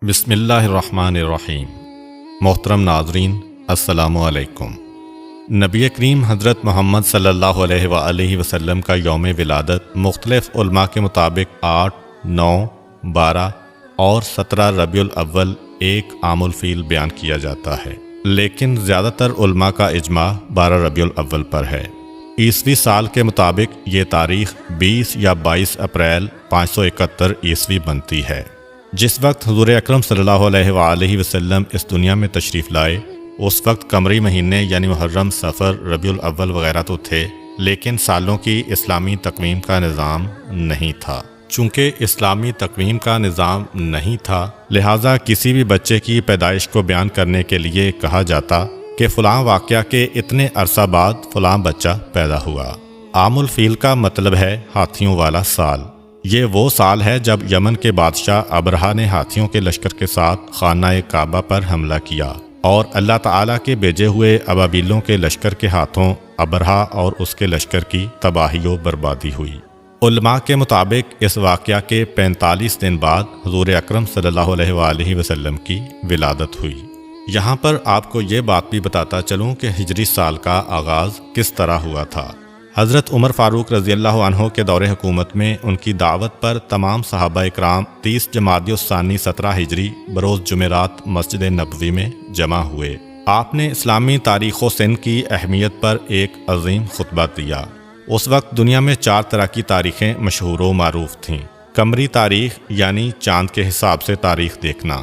بسم اللہ الرحمن الرحیم۔ محترم ناظرین، السلام علیکم۔ نبی کریم حضرت محمد صلی اللہ علیہ وآلہ وسلم کا یوم ولادت مختلف علماء کے مطابق 8، 9، 12 اور 17 ربیع الاول ایک عام الفیل بیان کیا جاتا ہے، لیکن زیادہ تر علماء کا اجماع 12 ربیع الاول پر ہے۔ عیسوی سال کے مطابق یہ تاریخ 20 یا 22 اپریل 571 عیسوی بنتی ہے۔ جس وقت حضور اکرم صلی اللہ علیہ وآلہ وسلم اس دنیا میں تشریف لائے، اس وقت قمری مہینے یعنی محرم، صفر، ربیع الاول وغیرہ تو تھے، لیکن سالوں کی اسلامی تقویم کا نظام نہیں تھا۔ چونکہ اسلامی تقویم کا نظام نہیں تھا، لہٰذا کسی بھی بچے کی پیدائش کو بیان کرنے کے لیے کہا جاتا کہ فلاں واقعہ کے اتنے عرصہ بعد فلاں بچہ پیدا ہوا۔ عام الفیل کا مطلب ہے ہاتھیوں والا سال۔ یہ وہ سال ہے جب یمن کے بادشاہ ابرہا نے ہاتھیوں کے لشکر کے ساتھ خانہ کعبہ پر حملہ کیا اور اللہ تعالیٰ کے بھیجے ہوئے ابابیلوں کے لشکر کے ہاتھوں ابرہا اور اس کے لشکر کی تباہی و بربادی ہوئی۔ علماء کے مطابق اس واقعہ کے 45 دن بعد حضور اکرم صلی اللہ علیہ وآلہ وسلم کی ولادت ہوئی۔ یہاں پر آپ کو یہ بات بھی بتاتا چلوں کہ ہجری سال کا آغاز کس طرح ہوا تھا۔ حضرت عمر فاروق رضی اللہ عنہ کے دور حکومت میں ان کی دعوت پر تمام صحابہ اکرام 30 جمادی الثانی 17 ہجری بروز جمعرات مسجد نبوی میں جمع ہوئے۔ آپ نے اسلامی تاریخ و سن کی اہمیت پر ایک عظیم خطبہ دیا۔ اس وقت دنیا میں 4 طرح کی تاریخیں مشہور و معروف تھیں۔ قمری تاریخ یعنی چاند کے حساب سے تاریخ دیکھنا،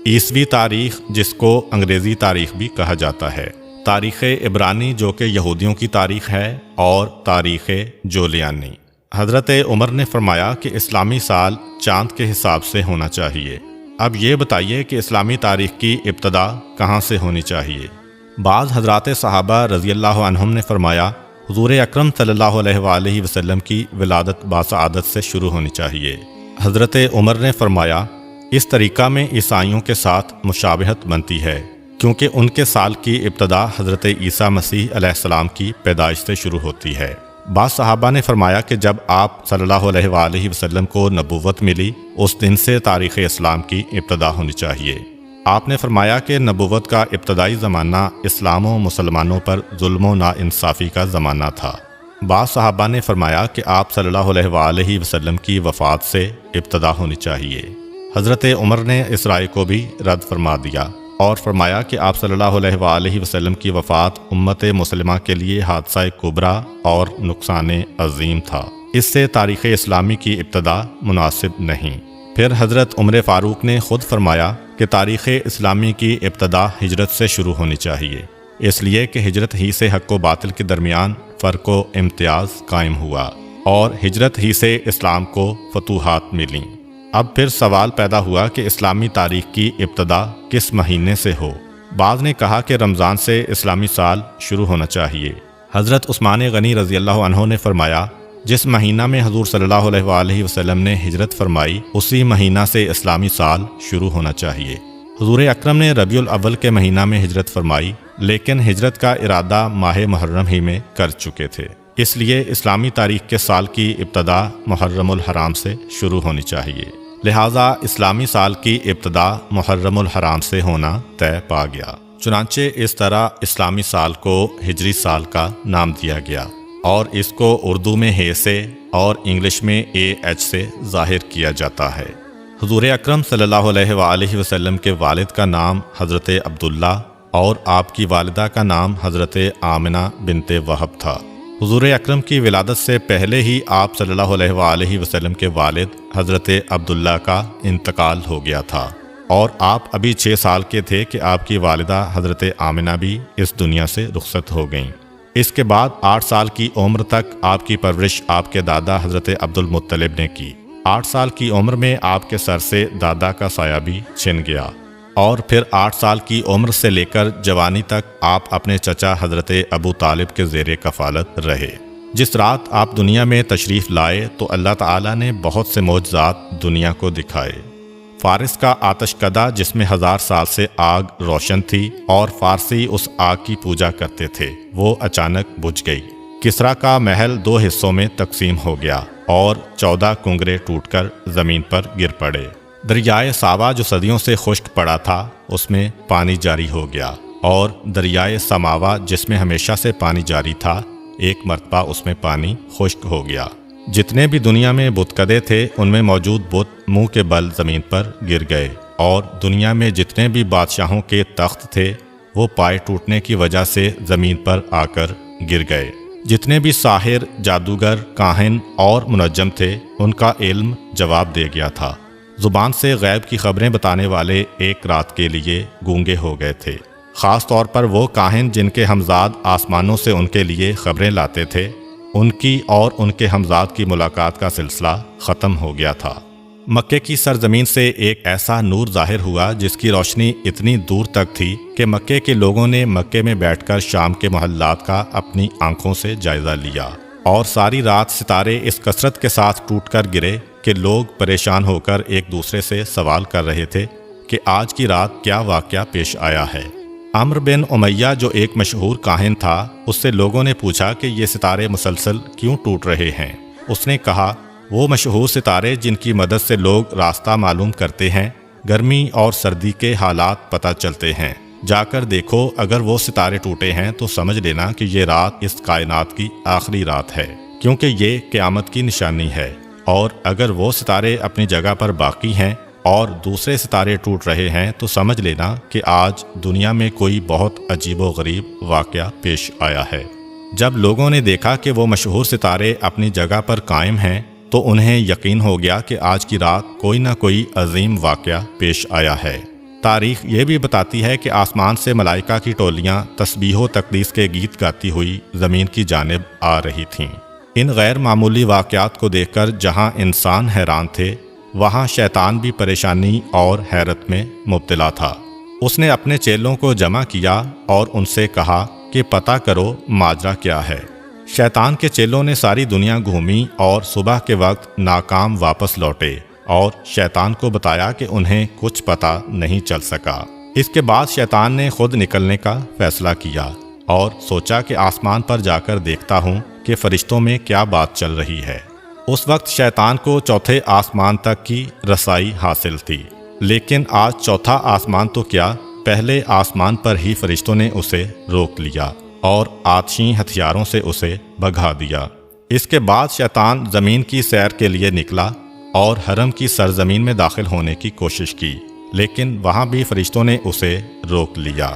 عیسوی تاریخ جس کو انگریزی تاریخ بھی کہا جاتا ہے، تاریخ عبرانی جو کہ یہودیوں کی تاریخ ہے، اور تاریخ جولیانی۔ حضرت عمر نے فرمایا کہ اسلامی سال چاند کے حساب سے ہونا چاہیے۔ اب یہ بتائیے کہ اسلامی تاریخ کی ابتدا کہاں سے ہونی چاہیے؟ بعض حضرات صحابہ رضی اللہ عنہم نے فرمایا حضور اکرم صلی اللہ علیہ وآلہ وسلم کی ولادت باسعادت سے شروع ہونی چاہیے۔ حضرت عمر نے فرمایا اس طریقہ میں عیسائیوں کے ساتھ مشابہت بنتی ہے، کیونکہ ان کے سال کی ابتدا حضرت عیسیٰ مسیح علیہ السلام کی پیدائش سے شروع ہوتی ہے۔ بعض صحابہ نے فرمایا کہ جب آپ صلی اللہ علیہ وآلہ وسلم کو نبوت ملی، اس دن سے تاریخ اسلام کی ابتدا ہونی چاہیے۔ آپ نے فرمایا کہ نبوت کا ابتدائی زمانہ اسلام و مسلمانوں پر ظلم و ناانصافی کا زمانہ تھا۔ بعض صحابہ نے فرمایا کہ آپ صلی اللہ علیہ وآلہ وسلم کی وفات سے ابتدا ہونی چاہیے۔ حضرت عمر نے اس رائے کو بھی رد فرما دیا اور فرمایا کہ آپ صلی اللہ علیہ وآلہ وسلم کی وفات امت مسلمہ کے لیے حادثہ کبریٰ اور نقصان عظیم تھا، اس سے تاریخ اسلامی کی ابتدا مناسب نہیں۔ پھر حضرت عمر فاروق نے خود فرمایا کہ تاریخ اسلامی کی ابتدا ہجرت سے شروع ہونی چاہیے، اس لیے کہ ہجرت ہی سے حق و باطل کے درمیان فرق و امتیاز قائم ہوا اور ہجرت ہی سے اسلام کو فتوحات ملیں۔ اب پھر سوال پیدا ہوا کہ اسلامی تاریخ کی ابتدا کس مہینے سے ہو؟ بعض نے کہا کہ رمضان سے اسلامی سال شروع ہونا چاہیے۔ حضرت عثمان غنی رضی اللہ عنہ نے فرمایا جس مہینہ میں حضور صلی اللہ علیہ وآلہ وسلم نے ہجرت فرمائی، اسی مہینہ سے اسلامی سال شروع ہونا چاہیے۔ حضور اکرم نے ربیع الاول کے مہینہ میں ہجرت فرمائی، لیکن ہجرت کا ارادہ ماہ محرم ہی میں کر چکے تھے، اس لیے اسلامی تاریخ کے سال کی ابتدا محرم الحرام سے شروع ہونی چاہیے۔ لہٰذا اسلامی سال کی ابتدا محرم الحرام سے ہونا طے پا گیا۔ چنانچہ اس طرح اسلامی سال کو ہجری سال کا نام دیا گیا اور اس کو اردو میں ہ سے اور انگلش میں AH سے ظاہر کیا جاتا ہے۔ حضور اکرم صلی اللہ علیہ وآلہ وسلم کے والد کا نام حضرت عبداللہ اور آپ کی والدہ کا نام حضرت آمنہ بنت وہب تھا۔ حضور اکرم کی ولادت سے پہلے ہی آپ صلی اللہ علیہ وآلہ وسلم کے والد حضرت عبداللہ کا انتقال ہو گیا تھا اور آپ ابھی 6 سال کے تھے کہ آپ کی والدہ حضرت آمنہ بھی اس دنیا سے رخصت ہو گئیں۔ اس کے بعد 8 سال کی عمر تک آپ کی پرورش آپ کے دادا حضرت عبد المطلب نے کی۔ 8 سال کی عمر میں آپ کے سر سے دادا کا سایہ بھی چھن گیا اور پھر 8 سال کی عمر سے لے کر جوانی تک آپ اپنے چچا حضرت ابو طالب کے زیر کفالت رہے۔ جس رات آپ دنیا میں تشریف لائے تو اللہ تعالیٰ نے بہت سے معجزات دنیا کو دکھائے۔ فارس کا آتش کدہ جس میں 1000 سال سے آگ روشن تھی اور فارسی اس آگ کی پوجا کرتے تھے، وہ اچانک بجھ گئی۔ کسریٰ کا محل 2 حصوں میں تقسیم ہو گیا اور 14 کنگرے ٹوٹ کر زمین پر گر پڑے۔ دریائے ساوا جو صدیوں سے خشک پڑا تھا اس میں پانی جاری ہو گیا، اور دریائے سماوا جس میں ہمیشہ سے پانی جاری تھا ایک مرتبہ اس میں پانی خشک ہو گیا۔ جتنے بھی دنیا میں بتکدے تھے ان میں موجود بت منہ کے بل زمین پر گر گئے، اور دنیا میں جتنے بھی بادشاہوں کے تخت تھے وہ پائے ٹوٹنے کی وجہ سے زمین پر آ کر گر گئے۔ جتنے بھی ساحر، جادوگر، کاہن اور منجم تھے ان کا علم جواب دے گیا تھا۔ زبان سے غیب کی خبریں بتانے والے ایک رات کے لیے گونگے ہو گئے تھے، خاص طور پر وہ کاہن جن کے ہمزاد آسمانوں سے ان کے لیے خبریں لاتے تھے، ان کی اور ان کے ہمزاد کی ملاقات کا سلسلہ ختم ہو گیا تھا۔ مکے کی سرزمین سے ایک ایسا نور ظاہر ہوا جس کی روشنی اتنی دور تک تھی کہ مکے کے لوگوں نے مکے میں بیٹھ کر شام کے محلات کا اپنی آنکھوں سے جائزہ لیا، اور ساری رات ستارے اس کثرت کے ساتھ ٹوٹ کر گرے کہ لوگ پریشان ہو کر ایک دوسرے سے سوال کر رہے تھے کہ آج کی رات کیا واقعہ پیش آیا ہے۔ عمرو بن امیہ جو ایک مشہور کاہن تھا، اس سے لوگوں نے پوچھا کہ یہ ستارے مسلسل کیوں ٹوٹ رہے ہیں؟ اس نے کہا، وہ مشہور ستارے جن کی مدد سے لوگ راستہ معلوم کرتے ہیں، گرمی اور سردی کے حالات پتہ چلتے ہیں، جا کر دیکھو، اگر وہ ستارے ٹوٹے ہیں تو سمجھ لینا کہ یہ رات اس کائنات کی آخری رات ہے، کیونکہ یہ قیامت کی نشانی ہے، اور اگر وہ ستارے اپنی جگہ پر باقی ہیں اور دوسرے ستارے ٹوٹ رہے ہیں تو سمجھ لینا کہ آج دنیا میں کوئی بہت عجیب و غریب واقعہ پیش آیا ہے۔ جب لوگوں نے دیکھا کہ وہ مشہور ستارے اپنی جگہ پر قائم ہیں تو انہیں یقین ہو گیا کہ آج کی رات کوئی نہ کوئی عظیم واقعہ پیش آیا ہے۔ تاریخ یہ بھی بتاتی ہے کہ آسمان سے ملائکہ کی ٹولیاں تسبیح و تقدیس کے گیت گاتی ہوئی زمین کی جانب آ رہی تھیں۔ ان غیر معمولی واقعات کو دیکھ کر جہاں انسان حیران تھے، وہاں شیطان بھی پریشانی اور حیرت میں مبتلا تھا۔ اس نے اپنے چیلوں کو جمع کیا اور ان سے کہا کہ پتہ کرو ماجرا کیا ہے۔ شیطان کے چیلوں نے ساری دنیا گھومی اور صبح کے وقت ناکام واپس لوٹے، اور شیطان کو بتایا کہ انہیں کچھ پتہ نہیں چل سکا۔ اس کے بعد شیطان نے خود نکلنے کا فیصلہ کیا اور سوچا کہ آسمان پر جا کر دیکھتا ہوں کہ فرشتوں میں کیا بات چل رہی ہے۔ اس وقت شیطان کو چوتھے آسمان تک کی رسائی حاصل تھی، لیکن آج چوتھا آسمان تو کیا، پہلے آسمان پر ہی فرشتوں نے اسے روک لیا اور آتشی ہتھیاروں سے اسے بھگا دیا۔ اس کے بعد شیطان زمین کی سیر کے لیے نکلا اور حرم کی سرزمین میں داخل ہونے کی کوشش کی، لیکن وہاں بھی فرشتوں نے اسے روک لیا۔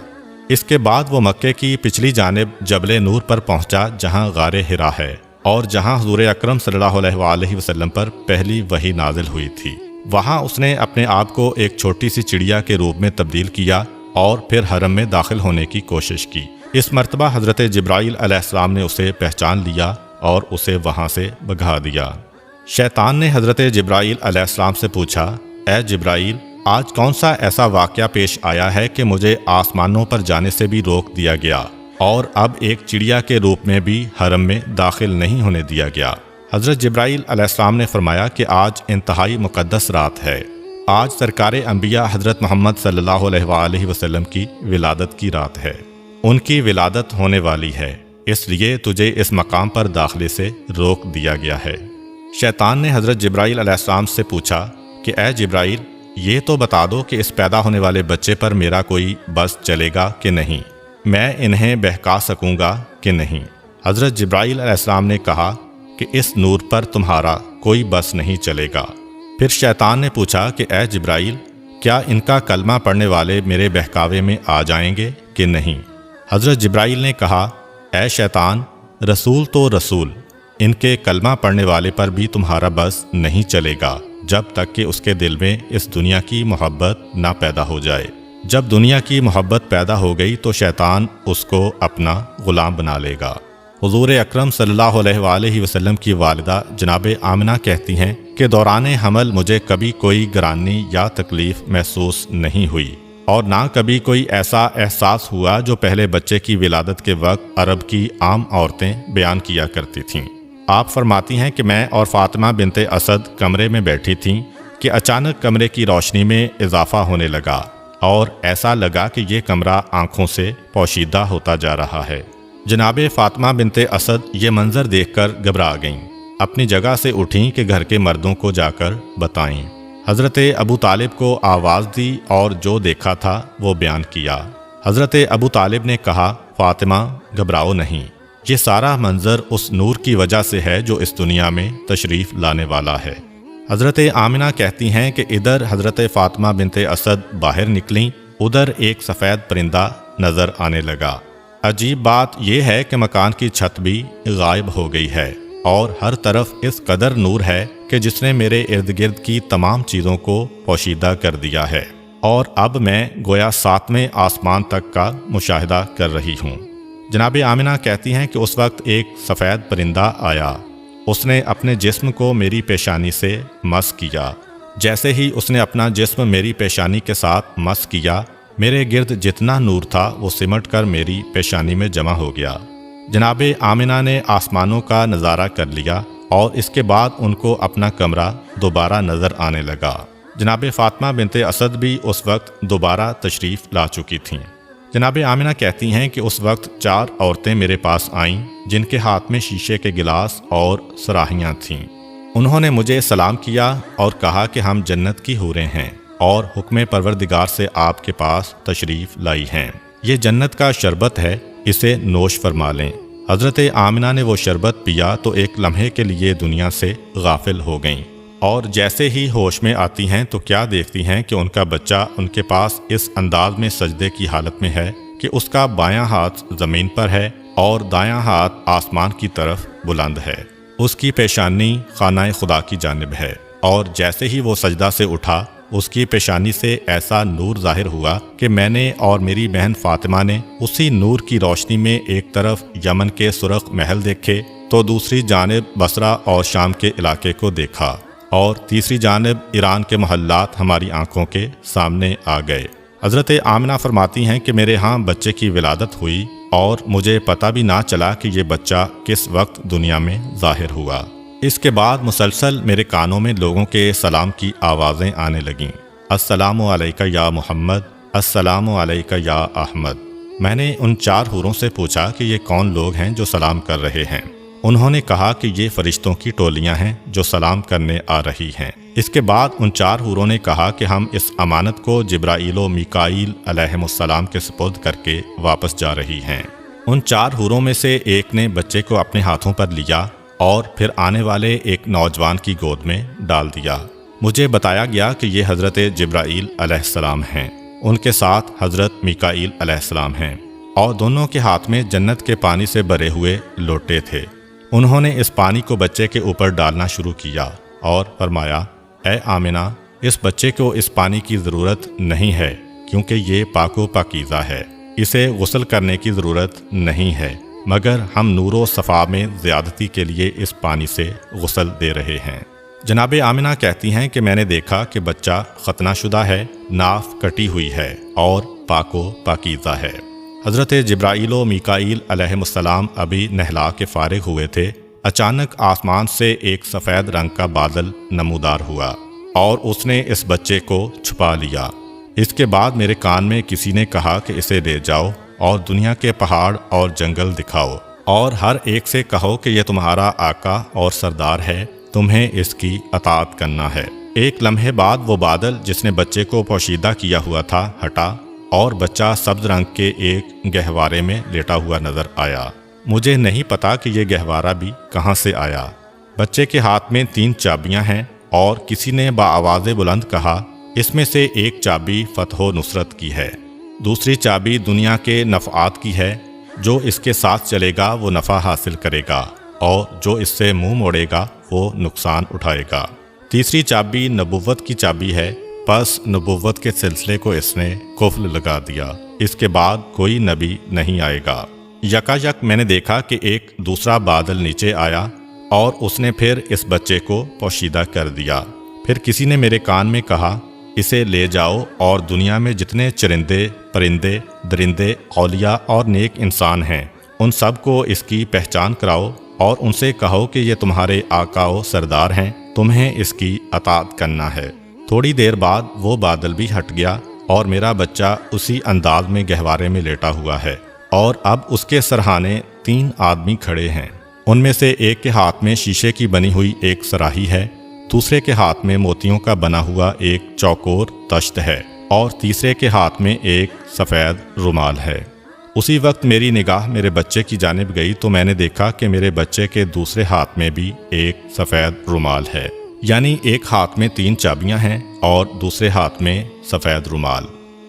اس کے بعد وہ مکے کی پچھلی جانب جبل نور پر پہنچا جہاں غار حرا ہے اور جہاں حضور اکرم صلی اللہ علیہ وآلہ وسلم پر پہلی وحی نازل ہوئی تھی۔ وہاں اس نے اپنے آپ کو ایک چھوٹی سی چڑیا کے روپ میں تبدیل کیا اور پھر حرم میں داخل ہونے کی کوشش کی۔ اس مرتبہ حضرت جبرائیل علیہ السلام نے اسے پہچان لیا اور اسے وہاں سے بھگا دیا۔ شیطان نے حضرت جبرائیل علیہ السلام سے پوچھا، اے جبرائیل، آج کون سا ایسا واقعہ پیش آیا ہے کہ مجھے آسمانوں پر جانے سے بھی روک دیا گیا اور اب ایک چڑیا کے روپ میں بھی حرم میں داخل نہیں ہونے دیا گیا؟ حضرت جبرائیل علیہ السلام نے فرمایا کہ آج انتہائی مقدس رات ہے، آج سرکار انبیاء حضرت محمد صلی اللہ علیہ وآلہ وسلم کی ولادت کی رات ہے، ان کی ولادت ہونے والی ہے، اس لیے تجھے اس مقام پر داخلے سے روک دیا گیا ہے۔ شیطان نے حضرت جبرائیل علیہ السلام سے پوچھا کہ اے جبرائیل، یہ تو بتا دو کہ اس پیدا ہونے والے بچے پر میرا کوئی بس چلے گا کہ نہیں، میں انہیں بہکا سکوں گا کہ نہیں؟ حضرت جبرائیل علیہ السلام نے کہا کہ اس نور پر تمہارا کوئی بس نہیں چلے گا۔ پھر شیطان نے پوچھا کہ اے جبرائیل، کیا ان کا کلمہ پڑھنے والے میرے بہکاوے میں آ جائیں گے کہ نہیں؟ حضرت جبرائیل نے کہا، اے شیطان، رسول تو رسول، ان کے کلمہ پڑھنے والے پر بھی تمہارا بس نہیں چلے گا جب تک کہ اس کے دل میں اس دنیا کی محبت نہ پیدا ہو جائے۔ جب دنیا کی محبت پیدا ہو گئی تو شیطان اس کو اپنا غلام بنا لے گا۔ حضور اکرم صلی اللہ علیہ وآلہ وسلم کی والدہ جناب آمنہ کہتی ہیں کہ دوران حمل مجھے کبھی کوئی گرانی یا تکلیف محسوس نہیں ہوئی، اور نہ کبھی کوئی ایسا احساس ہوا جو پہلے بچے کی ولادت کے وقت عرب کی عام عورتیں بیان کیا کرتی تھیں۔ آپ فرماتی ہیں کہ میں اور فاطمہ بنت اسد کمرے میں بیٹھی تھیں کہ اچانک کمرے کی روشنی میں اضافہ ہونے لگا اور ایسا لگا کہ یہ کمرہ آنکھوں سے پوشیدہ ہوتا جا رہا ہے۔ جناب فاطمہ بنت اسد یہ منظر دیکھ کر گھبرا گئیں، اپنی جگہ سے اٹھیں کہ گھر کے مردوں کو جا کر بتائیں۔ حضرت ابو طالب کو آواز دی اور جو دیکھا تھا وہ بیان کیا۔ حضرت ابو طالب نے کہا، فاطمہ گھبراؤ نہیں، یہ سارا منظر اس نور کی وجہ سے ہے جو اس دنیا میں تشریف لانے والا ہے۔ حضرت آمنہ کہتی ہیں کہ ادھر حضرت فاطمہ بنت اسد باہر نکلیں، ادھر ایک سفید پرندہ نظر آنے لگا۔ عجیب بات یہ ہے کہ مکان کی چھت بھی غائب ہو گئی ہے اور ہر طرف اس قدر نور ہے کہ جس نے میرے ارد گرد کی تمام چیزوں کو پوشیدہ کر دیا ہے، اور اب میں گویا 7ویں آسمان تک کا مشاہدہ کر رہی ہوں۔ جناب آمنہ کہتی ہیں کہ اس وقت ایک سفید پرندہ آیا، اس نے اپنے جسم کو میری پیشانی سے مس کیا۔ جیسے ہی اس نے اپنا جسم میری پیشانی کے ساتھ مس کیا، میرے گرد جتنا نور تھا وہ سمٹ کر میری پیشانی میں جمع ہو گیا۔ جناب آمنہ نے آسمانوں کا نظارہ کر لیا اور اس کے بعد ان کو اپنا کمرہ دوبارہ نظر آنے لگا۔ جناب فاطمہ بنت اسد بھی اس وقت دوبارہ تشریف لا چکی تھیں۔ جناب آمنہ کہتی ہیں کہ اس وقت 4 عورتیں میرے پاس آئیں جن کے ہاتھ میں شیشے کے گلاس اور صراحیاں تھیں۔ انہوں نے مجھے سلام کیا اور کہا کہ ہم جنت کی حوریں ہیں اور حکم پروردگار سے آپ کے پاس تشریف لائی ہیں۔ یہ جنت کا شربت ہے، اسے نوش فرما لیں۔ حضرت آمنہ نے وہ شربت پیا تو ایک لمحے کے لیے دنیا سے غافل ہو گئیں، اور جیسے ہی ہوش میں آتی ہیں تو کیا دیکھتی ہیں کہ ان کا بچہ ان کے پاس اس انداز میں سجدے کی حالت میں ہے کہ اس کا بایاں ہاتھ زمین پر ہے اور دایاں ہاتھ آسمان کی طرف بلند ہے۔ اس کی پیشانی خانہ خدا کی جانب ہے، اور جیسے ہی وہ سجدہ سے اٹھا اس کی پیشانی سے ایسا نور ظاہر ہوا کہ میں نے اور میری بہن فاطمہ نے اسی نور کی روشنی میں ایک طرف یمن کے سرخ محل دیکھے تو دوسری جانب بصرہ اور شام کے علاقے کو دیکھا، اور تیسری جانب ایران کے محلات ہماری آنکھوں کے سامنے آ گئے۔ حضرت آمنہ فرماتی ہیں کہ میرے ہاں بچے کی ولادت ہوئی اور مجھے پتہ بھی نہ چلا کہ یہ بچہ کس وقت دنیا میں ظاہر ہوا۔ اس کے بعد مسلسل میرے کانوں میں لوگوں کے سلام کی آوازیں آنے لگیں، السلام علیکہ یا محمد، السلام علیکہ یا احمد۔ میں نے ان 4 حوروں سے پوچھا کہ یہ کون لوگ ہیں جو سلام کر رہے ہیں؟ انہوں نے کہا کہ یہ فرشتوں کی ٹولیاں ہیں جو سلام کرنے آ رہی ہیں۔ اس کے بعد ان 4 حوروں نے کہا کہ ہم اس امانت کو جبرائیل و میکائیل علیہم السلام کے سپرد کر کے واپس جا رہی ہیں۔ ان 4 حوروں میں سے ایک نے بچے کو اپنے ہاتھوں پر لیا اور پھر آنے والے ایک نوجوان کی گود میں ڈال دیا۔ مجھے بتایا گیا کہ یہ حضرت جبرائیل علیہ السلام ہیں، ان کے ساتھ حضرت میکائیل علیہ السلام ہیں، اور دونوں کے ہاتھ میں جنت کے پانی سے بھرے ہوئے لوٹے تھے۔ انہوں نے اس پانی کو بچے کے اوپر ڈالنا شروع کیا اور فرمایا، اے آمنہ، اس بچے کو اس پانی کی ضرورت نہیں ہے کیونکہ یہ پاک و پاکیزہ ہے، اسے غسل کرنے کی ضرورت نہیں ہے، مگر ہم نور و صفا میں زیادتی کے لیے اس پانی سے غسل دے رہے ہیں۔ جناب آمنہ کہتی ہیں کہ میں نے دیکھا کہ بچہ ختنہ شدہ ہے، ناف کٹی ہوئی ہے اور پاک و پاکیزہ ہے۔ حضرت جبرائیل و میکائیل علیہم السلام ابھی نہلا کے فارغ ہوئے تھے، اچانک آسمان سے ایک سفید رنگ کا بادل نمودار ہوا اور اس نے اس بچے کو چھپا لیا۔ اس کے بعد میرے کان میں کسی نے کہا کہ اسے لے جاؤ اور دنیا کے پہاڑ اور جنگل دکھاؤ، اور ہر ایک سے کہو کہ یہ تمہارا آقا اور سردار ہے، تمہیں اس کی اطاعت کرنا ہے۔ ایک لمحے بعد وہ بادل جس نے بچے کو پوشیدہ کیا ہوا تھا ہٹا، اور بچہ سبز رنگ کے ایک گہوارے میں لیٹا ہوا نظر آیا۔ مجھے نہیں پتا کہ یہ گہوارہ بھی کہاں سے آیا۔ بچے کے ہاتھ میں 3 چابیاں ہیں، اور کسی نے بآواز بلند کہا، اس میں سے ایک چابی فتح و نصرت کی ہے، دوسری چابی دنیا کے نفعات کی ہے، جو اس کے ساتھ چلے گا وہ نفع حاصل کرے گا، اور جو اس سے منہ موڑے گا وہ نقصان اٹھائے گا، تیسری چابی نبوت کی چابی ہے، پس نبوت کے سلسلے کو اس نے قفل لگا دیا، اس کے بعد کوئی نبی نہیں آئے گا۔ یکا یک میں نے دیکھا کہ ایک دوسرا بادل نیچے آیا اور اس نے پھر اس بچے کو پوشیدہ کر دیا۔ پھر کسی نے میرے کان میں کہا، اسے لے جاؤ اور دنیا میں جتنے چرندے، پرندے، درندے، اولیاء اور نیک انسان ہیں ان سب کو اس کی پہچان کراؤ اور ان سے کہو کہ یہ تمہارے آقا و سردار ہیں، تمہیں اس کی اطاعت کرنا ہے۔ تھوڑی دیر بعد وہ بادل بھی ہٹ گیا اور میرا بچہ اسی انداز میں گہوارے میں لیٹا ہوا ہے، اور اب اس کے سرہانے 3 آدمی کھڑے ہیں۔ ان میں سے ایک کے ہاتھ میں شیشے کی بنی ہوئی ایک صراحی ہے، دوسرے کے ہاتھ میں موتیوں کا بنا ہوا ایک چوکور تشت ہے اور تیسرے کے ہاتھ میں ایک سفید رومال ہے۔ اسی وقت میری نگاہ میرے بچے کی جانب گئی تو میں نے دیکھا کہ میرے بچے کے دوسرے ہاتھ میں بھی ایک سفید رومال ہے، یعنی ایک ہاتھ میں 3 چابیاں ہیں اور دوسرے ہاتھ میں سفید رومال،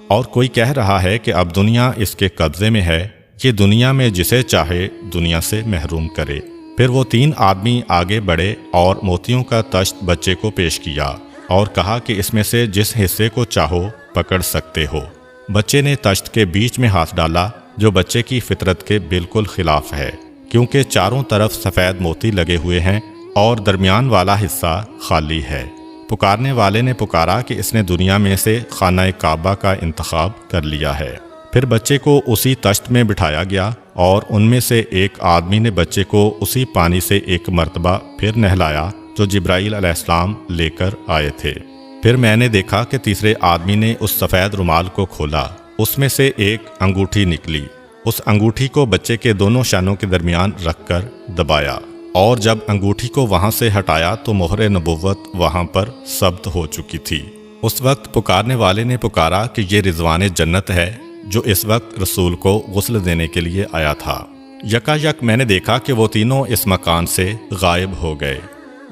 اور کوئی کہہ رہا ہے کہ اب دنیا اس کے قبضے میں ہے، یہ دنیا میں جسے چاہے دنیا سے محروم کرے۔ پھر وہ 3 آدمی آگے بڑھے اور موتیوں کا تشت بچے کو پیش کیا اور کہا کہ اس میں سے جس حصے کو چاہو پکڑ سکتے ہو۔ بچے نے تشت کے بیچ میں ہاتھ ڈالا، جو بچے کی فطرت کے بالکل خلاف ہے، کیونکہ چاروں طرف سفید موتی لگے ہوئے ہیں اور درمیان والا حصہ خالی ہے۔ پکارنے والے نے پکارا کہ اس نے دنیا میں سے خانہ کعبہ کا انتخاب کر لیا ہے۔ پھر بچے کو اسی تشت میں بٹھایا گیا اور ان میں سے ایک آدمی نے بچے کو اسی پانی سے ایک مرتبہ پھر نہلایا جو جبرائیل علیہ السلام لے کر آئے تھے۔ پھر میں نے دیکھا کہ تیسرے آدمی نے اس سفید رومال کو کھولا، اس میں سے ایک انگوٹھی نکلی، اس انگوٹھی کو بچے کے دونوں شانوں کے درمیان رکھ کر دبایا، اور جب انگوٹھی کو وہاں سے ہٹایا تو مہر نبوت وہاں پر ثبت ہو چکی تھی۔ اس وقت پکارنے والے نے پکارا کہ یہ رضوان جنت ہے جو اس وقت رسول کو غسل دینے کے لیے آیا تھا۔ یکایک میں نے دیکھا کہ وہ تینوں اس مکان سے غائب ہو گئے۔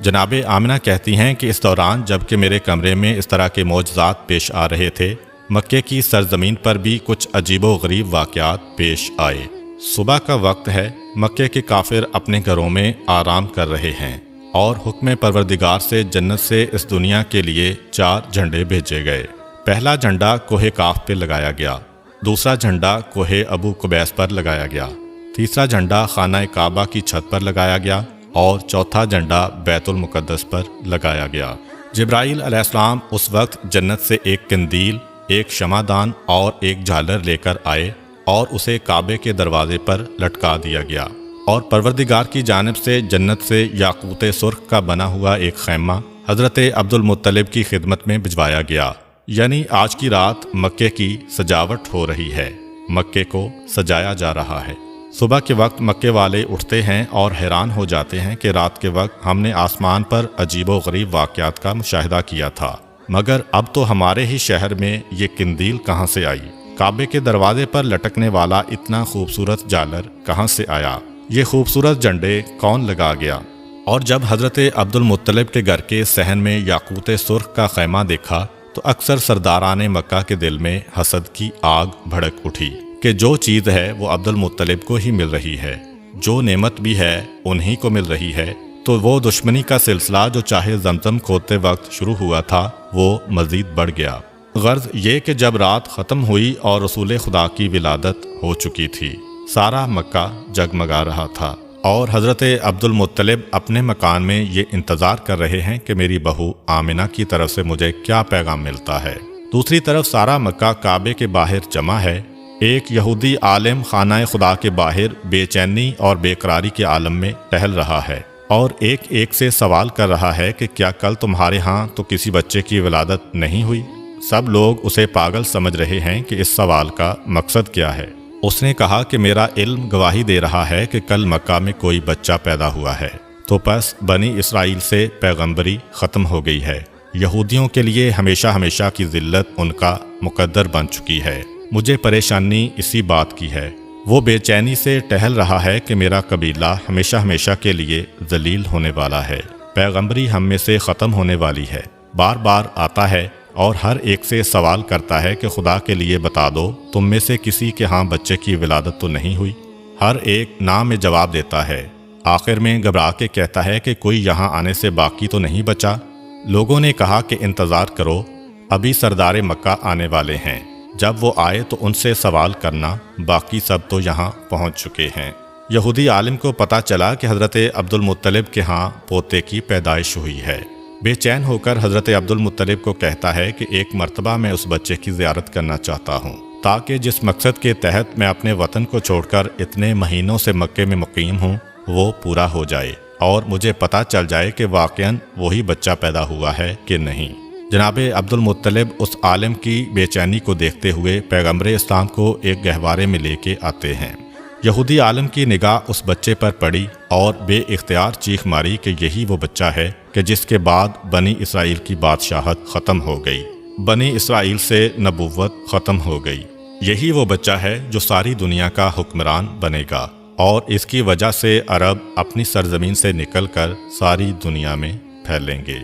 جناب آمنہ کہتی ہیں کہ اس دوران جب کہ میرے کمرے میں اس طرح کے معجزات پیش آ رہے تھے، مکے کی سرزمین پر بھی کچھ عجیب و غریب واقعات پیش آئے۔ صبح کا وقت ہے، مکے کے کافر اپنے گھروں میں آرام کر رہے ہیں اور حکم پروردگار سے جنت سے اس دنیا کے لیے 4 جھنڈے بھیجے گئے۔ پہلا جھنڈا کوہ کاف پہ لگایا گیا، دوسرا جھنڈا کوہ ابو قبیس پر لگایا گیا، تیسرا جھنڈا خانہ کعبہ کی چھت پر لگایا گیا اور چوتھا جھنڈا بیت المقدس پر لگایا گیا۔ جبرائیل علیہ السلام اس وقت جنت سے ایک قندیل، ایک شمعدان اور ایک جھالر لے کر آئے اور اسے کعبے کے دروازے پر لٹکا دیا گیا، اور پروردگار کی جانب سے جنت سے یاقوت سرخ کا بنا ہوا ایک خیمہ حضرت عبد المطلب کی خدمت میں بھجوایا گیا۔ یعنی آج کی رات مکے کی سجاوٹ ہو رہی ہے، مکے کو سجایا جا رہا ہے۔ صبح کے وقت مکے والے اٹھتے ہیں اور حیران ہو جاتے ہیں کہ رات کے وقت ہم نے آسمان پر عجیب و غریب واقعات کا مشاہدہ کیا تھا، مگر اب تو ہمارے ہی شہر میں یہ قندیل کہاں سے آئی؟ کعبے کے دروازے پر لٹکنے والا اتنا خوبصورت جالر کہاں سے آیا؟ یہ خوبصورت جھنڈے کون لگا گیا؟ اور جب حضرت عبد المطلب کے گھر کے صحن میں یاقوت سرخ کا خیمہ دیکھا تو اکثر سرداران مکہ کے دل میں حسد کی آگ بھڑک اٹھی کہ جو چیز ہے وہ عبد المطلب کو ہی مل رہی ہے، جو نعمت بھی ہے انہی کو مل رہی ہے، تو وہ دشمنی کا سلسلہ جو چاہے زمزم کھودتے وقت شروع ہوا تھا وہ مزید بڑھ گیا۔ غرض یہ کہ جب رات ختم ہوئی اور رسول خدا کی ولادت ہو چکی تھی، سارا مکہ جگمگا رہا تھا، اور حضرت عبد المطلب اپنے مکان میں یہ انتظار کر رہے ہیں کہ میری بہو آمنہ کی طرف سے مجھے کیا پیغام ملتا ہے۔ دوسری طرف سارا مکہ کعبے کے باہر جمع ہے۔ ایک یہودی عالم خانہ خدا کے باہر بے چینی اور بے قراری کے عالم میں ٹہل رہا ہے اور ایک سے سوال کر رہا ہے کہ کیا کل تمہارے ہاں تو کسی بچے کی ولادت نہیں ہوئی؟ سب لوگ اسے پاگل سمجھ رہے ہیں کہ اس سوال کا مقصد کیا ہے۔ اس نے کہا کہ میرا علم گواہی دے رہا ہے کہ کل مکہ میں کوئی بچہ پیدا ہوا ہے، تو پس بنی اسرائیل سے پیغمبری ختم ہو گئی ہے۔ یہودیوں کے لیے ہمیشہ ہمیشہ کی ذلت ان کا مقدر بن چکی ہے۔ مجھے پریشانی اسی بات کی ہے۔ وہ بے چینی سے ٹہل رہا ہے کہ میرا قبیلہ ہمیشہ ہمیشہ کے لیے ذلیل ہونے والا ہے، پیغمبری ہم میں سے ختم ہونے والی ہے۔ بار بار آتا ہے اور ہر ایک سے سوال کرتا ہے کہ خدا کے لیے بتا دو، تم میں سے کسی کے ہاں بچے کی ولادت تو نہیں ہوئی؟ ہر ایک نام میں جواب دیتا ہے۔ آخر میں گھبرا کے کہتا ہے کہ کوئی یہاں آنے سے باقی تو نہیں بچا؟ لوگوں نے کہا کہ انتظار کرو، ابھی سردار مکہ آنے والے ہیں، جب وہ آئے تو ان سے سوال کرنا، باقی سب تو یہاں پہنچ چکے ہیں۔ یہودی عالم کو پتہ چلا کہ حضرت عبد المطلب کے ہاں پوتے کی پیدائش ہوئی ہے۔ بے چین ہو کر حضرت عبد المطلب کو کہتا ہے کہ ایک مرتبہ میں اس بچے کی زیارت کرنا چاہتا ہوں، تاکہ جس مقصد کے تحت میں اپنے وطن کو چھوڑ کر اتنے مہینوں سے مکے میں مقیم ہوں وہ پورا ہو جائے اور مجھے پتہ چل جائے کہ واقعاً وہی بچہ پیدا ہوا ہے کہ نہیں۔ جناب عبد المطلب اس عالم کی بے چینی کو دیکھتے ہوئے پیغمبر اسلام کو ایک گہوارے میں لے کے آتے ہیں۔ یہودی عالم کی نگاہ اس بچے پر پڑی اور بے اختیار چیخ ماری کہ یہی وہ بچہ ہے کہ جس کے بعد بنی اسرائیل کی بادشاہت ختم ہو گئی، بنی اسرائیل سے نبوت ختم ہو گئی۔ یہی وہ بچہ ہے جو ساری دنیا کا حکمران بنے گا، اور اس کی وجہ سے عرب اپنی سرزمین سے نکل کر ساری دنیا میں پھیلیں گے۔